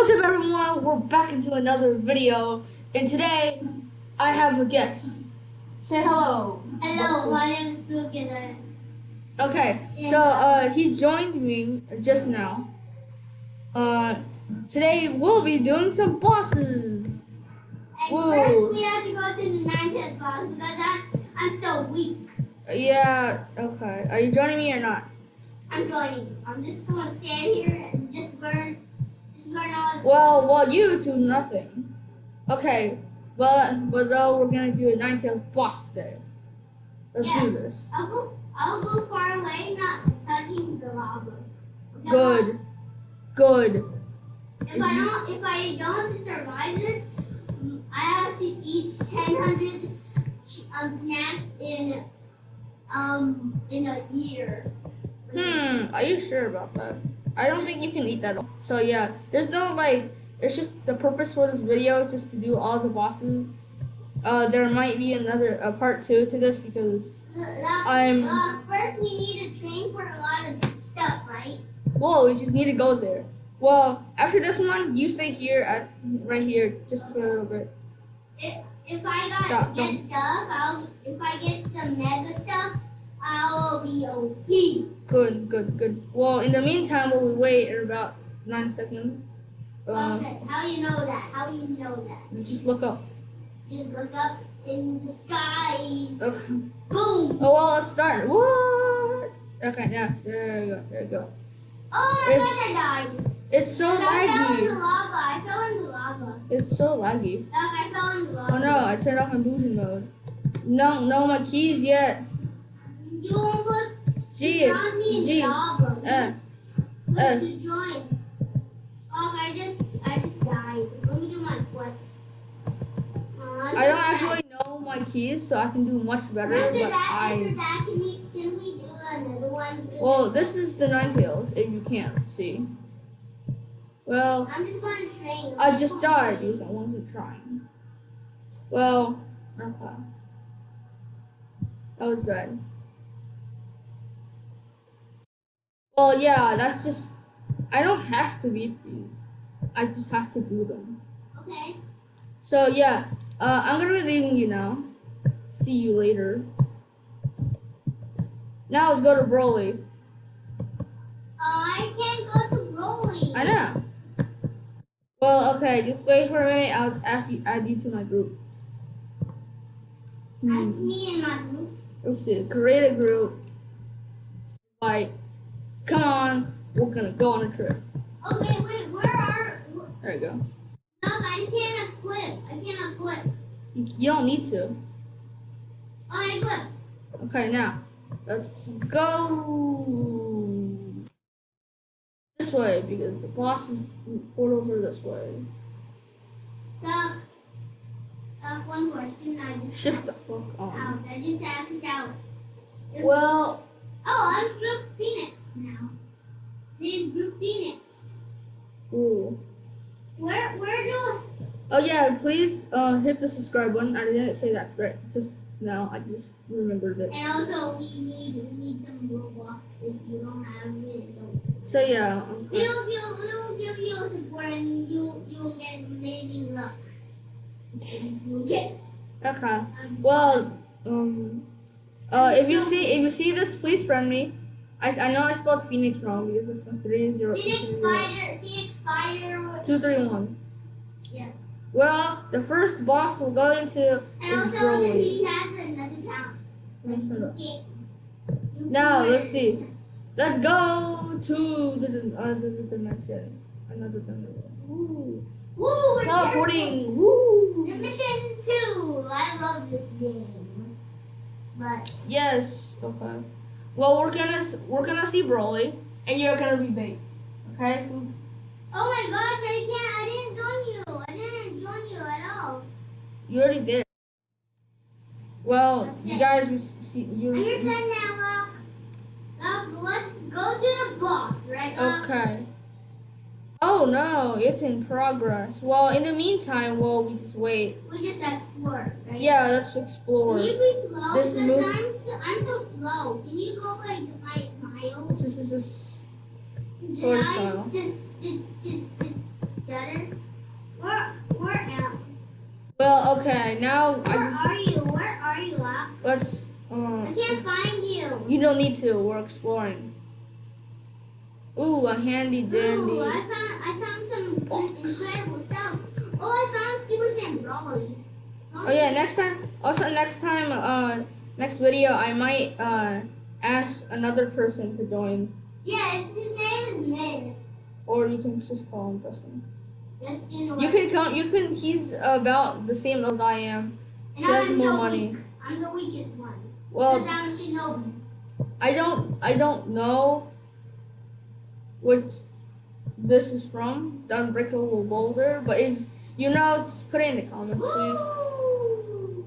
What's up, everyone? We're back into another video, and today I have a guest. Say hello. Hello, my name is Brooke and Okay, so he joined me just now. Today we'll be doing some bosses. Whoa. First we have to go to the 9th boss because I'm so weak. Yeah. Okay. Are you joining me or not? I'm joining. I'm just gonna stand here and just learn all this. Well, you do nothing. Okay. But though we're gonna do a Ninetales boss today. Let's do this. I'll go far away, not touching the lava. Okay? Good. If I don't survive this, I have to eat 1,000 snacks in a year. Are you sure about that? I don't think you can eat that all. So yeah, there's no it's just the purpose for this video just to do all the bosses. There might be another part 2 to this because first we need to train for a lot of stuff, right? Whoa, we just need to go there. Well, after this one, you stay here right here just for a little bit. If I get stuff, if I get the mega stuff, I'll be OP. Good. Well, in the meantime, we'll wait in about 9 seconds. Okay, how you know that? Just look up. Just look up in the sky. Okay. Boom. Oh well, let's start. What? Okay, now there you go. Oh my gosh, I died. It's so laggy. I fell in the lava. It's so laggy. Look, I fell in the lava. Oh no, I turned off illusion mode. No, my keys yet. You almost drowned me in G, lava. S. Join. Oh, I just died. Let me do my quest. I don't actually know my keys, so I can do much better. After that, can we do another one? Well, this is the Ninetales, if you can't see. Well, I'm just going to train. I just died because I wasn't trying. Well, okay. That was bad. Well, yeah, that's just... I don't have to beat these. I just have to do them. Okay. So, yeah. I'm gonna be leaving you now. See you later. Now let's go to Broly. I can't go to Broly. I know. Well, okay, just wait for a minute. I'll add you to my group. Ask me in my group. Let's see. Create a group. Like, come on, we're gonna go on a trip. Okay, wait, There you go. No, I can't equip. You don't need to. Oh, I equip. Okay, now let's go this way because the boss's portals are this way. One question. I just Shift the fuck on. I just asked out. Well. Oh, I'm Group Phoenix now. This is Group Phoenix. Ooh. Where do? Oh yeah, please hit the subscribe button. I didn't say that right just now. I just remembered it. And also, we need some Robux. If you don't have it, don't. So yeah. We'll give you a support, and you'll get amazing luck. Okay. Okay. Well, if you see this, please friend me. I know I spelled Phoenix wrong because it's like 30. Phoenix Spider. 231. Yeah. Well, the first boss we'll go into And is also, Broly. he has another count. Now let's see. Let's go to the other dimension. Another dimension. Woo! Woo! Teleporting. Woo! Dimension 2. I love this game. But yes. Okay. Well, we're gonna see Broly, and you're gonna be bait. Okay. Oh my gosh! I didn't join you. I didn't join you at all. You already did. Well, you guys see. You're done now. Let's go to the boss, right? Okay. Oh no, it's in progress. Well, in the meantime, we just wait. We just explore, right? Yeah, let's explore. Can you be slow? This Because I'm so slow. Can you go like miles? This is Did sword I style. just stutter? Okay, now Where are you? Where are you at? let's. I can't find you. You don't need to. We're exploring. Ooh, a handy dandy. Ooh, I found some incredible stuff. Oh, I found Super Saiyan Broly. Oh yeah, next time. Also, next video, I might ask another person to join, Yeah, his name is Min. or you can just call him Justin. Justin. You can count. You can. He's about the same level as I am. And He has I'm more so money. weak. I'm the weakest one. Well, Because I'm Shinobi. I don't know which this is from, the Unbreakable Boulder, but if you know, just put it in the comments, please. Woo!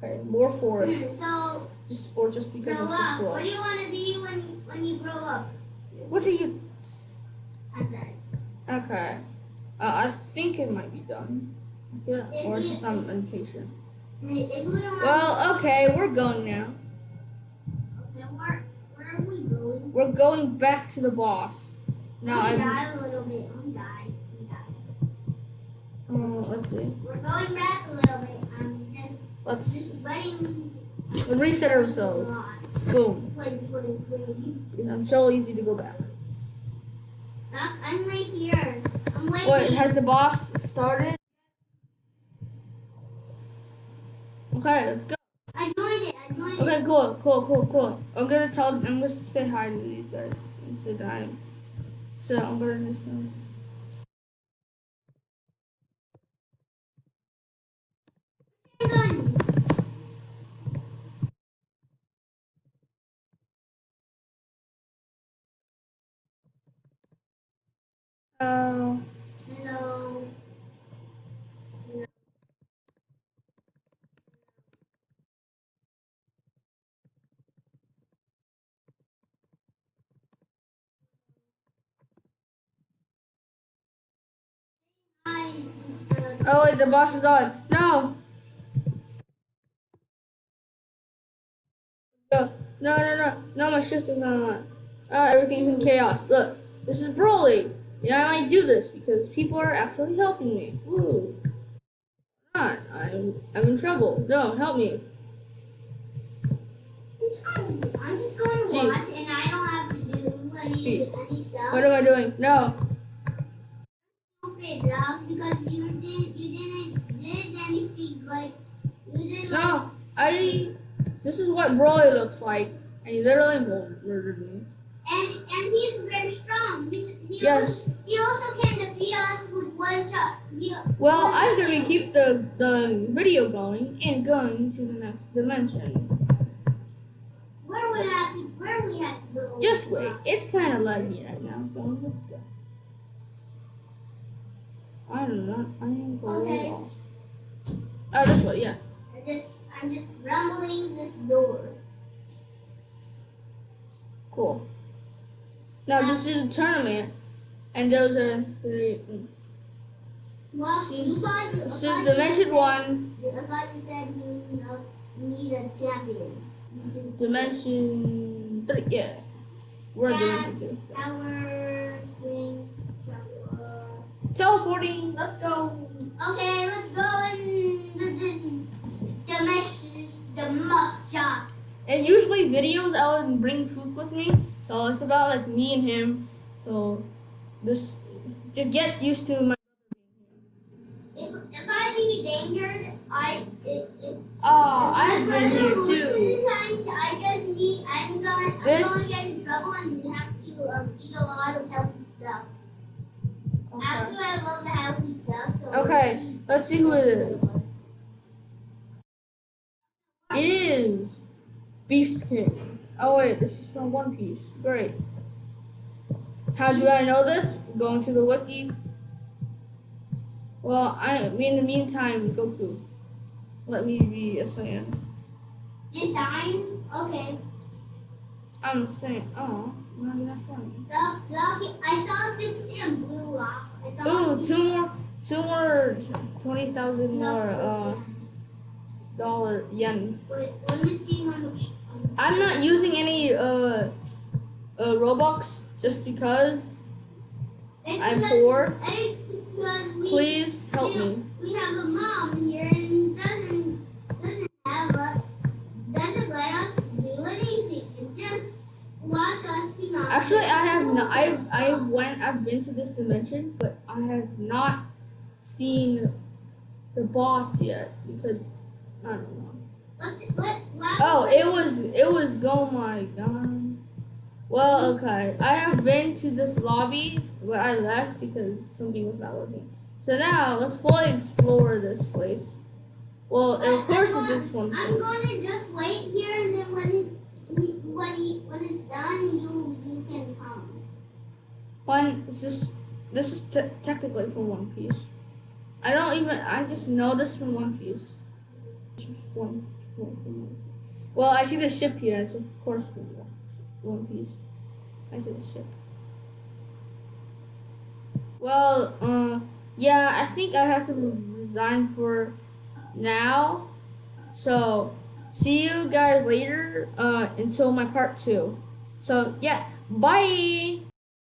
Okay, more forest. So, Just because grow I'm so up. slow. What do you want to be when you grow up? What do you? I'm sorry. Okay, I think it might be done. I feel, or it's just I'm impatient. If we don't Well, okay, we're going now. okay, where are we going? We're going back to the boss. Now I'm I'm. die a little bit. I'm die. Let's see. We're going back a little bit. I'm Let's just letting reset ourselves. Boom. Swing. I'm so easy to go back. I'm right here. I'm waiting. Wait, has the boss started? Okay, let's go. I joined it. Okay, cool. I'm gonna say hi to these guys and say hi. So I'm gonna just. Gun. Hello. Hello. Hi. Oh wait, the boss is on. No. No, my shift is not on. Everything's in chaos. Look, this is Broly. Yeah, I might do this because people are actually helping me. Woo. Not. I'm in trouble. No, help me. I'm just going to Gee. watch, and I don't have to do any stuff. What am I doing? No. Stupid, Rob, because you didn't did anything like you did. No. This is what Broly looks like, and he literally murdered me. And he's very strong. Yes. He also can defeat us with one shot. Well, I'm gonna keep the video going and going to the next dimension. Where we have to go? Just wait. It's kind of laggy right now, so let's go. I don't know. I am Okay. lost. Oh, this way, yeah. I'm just rumbling this door. Cool. Now this is a tournament, and those are three. Well, This is Dimension 1, I thought you said you need a champion. Dimension 3, yeah. We're in Dimension 2. Tower, swing, tower. Teleporting, let's go. Okay, let's go in the meshes, the muck chop. And usually videos, I would bring food with me, so it's about like me and him. So just get used to my. If I be endangered, I've been here too. I'm going to get in trouble and have to eat a lot of healthy stuff. Okay. Actually, I love the healthy stuff. So Okay, let's see who it is. It is Beast King. Oh wait, this is from One Piece. Great. How do I know this? Going to the wiki. Well, in the meantime, Goku, let me be a Saiyan. Design? Okay. I'm saying, oh, maybe that's funny. I saw Super Saiyan Blue Lock. Ooh, two more, 20,000 more yen. Wait, let me see how much. I'm not using any Robux just because I'm poor. Because Please help me. we have a mom here and doesn't let us do anything. It just wants us to not. Actually, I have not. I've been to this dimension, but I have not seen the boss yet because I don't know. Oh, it was oh my god. Well, okay. I have been to this lobby, but I left because something was not working. So now let's fully explore this place. Well, of course it's just one. I'm going to just wait here, and then when it's done, you can come. This is technically from One Piece. I just know this from One Piece. It's just one. Well, I see the ship here. It's of course from One Piece. I see the ship. Well, yeah, I think I have to resign for now. So, see you guys later. Until my part 2. So yeah, bye.